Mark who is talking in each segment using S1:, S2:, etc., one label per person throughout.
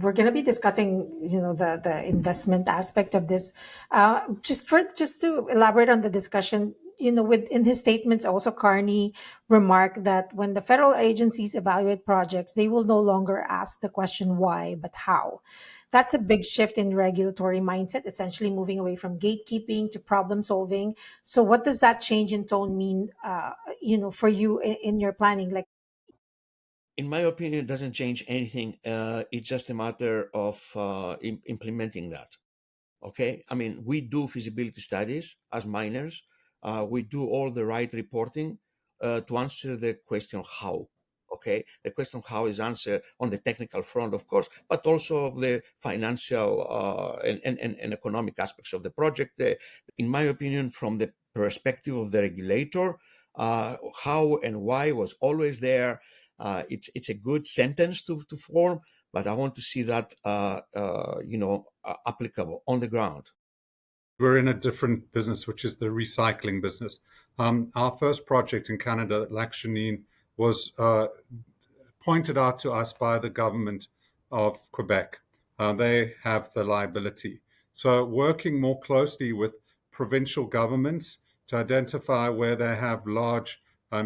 S1: we're going to be discussing, the investment aspect of this. Just to elaborate on the discussion, within his statements, also Carney remarked that when the federal agencies evaluate projects, they will no longer ask the question why, but how. That's a big shift in regulatory mindset, essentially moving away from gatekeeping to problem solving. So, what does that change in tone mean, for you in your planning? Like,
S2: In my opinion, it doesn't change anything. It's just a matter of implementing that. Okay, I mean, we do feasibility studies as miners. We do all the right reporting to answer the question how. Okay, the question how is answered on the technical front, of course, but also of the financial and economic aspects of the project. In my opinion, from the perspective of the regulator, how and why was always there. It's a good sentence to form, but I want to see that applicable on the ground.
S3: We're in a different business, which is the recycling business. Our first project in Canada, Lac-Chenin, was pointed out to us by the government of Quebec. They have the liability. So working more closely with provincial governments to identify where they have large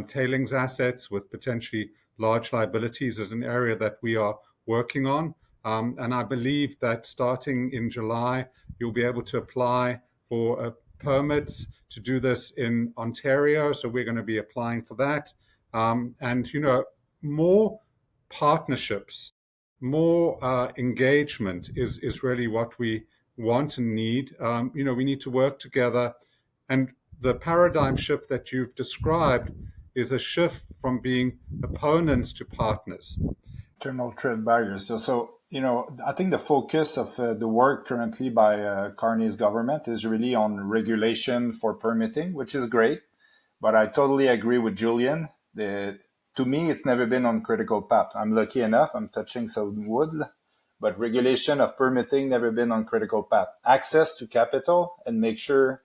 S3: tailings assets with potentially large liabilities is an area that we are working on. And I believe that starting in July, you'll be able to apply for permits to do this in Ontario. So we're going to be applying for that. And, more partnerships, more engagement is really what we want and need. We need to work together. And the paradigm shift that you've described is a shift from being opponents to partners.
S4: Internal trade barriers. I think the focus of the work currently by Carney's government is really on regulation for permitting, which is great. But I totally agree with Julian. To me, it's never been on critical path. I'm lucky enough. I'm touching some wood, but regulation of permitting never been on critical path. Access to capital and make sure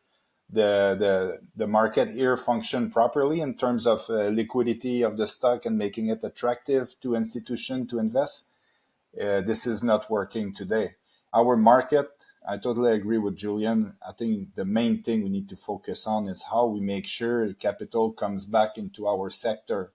S4: the market here function properly in terms of liquidity of the stock and making it attractive to institution to invest. This is not working today. Our market, I totally agree with Julian. I think the main thing we need to focus on is how we make sure capital comes back into our sector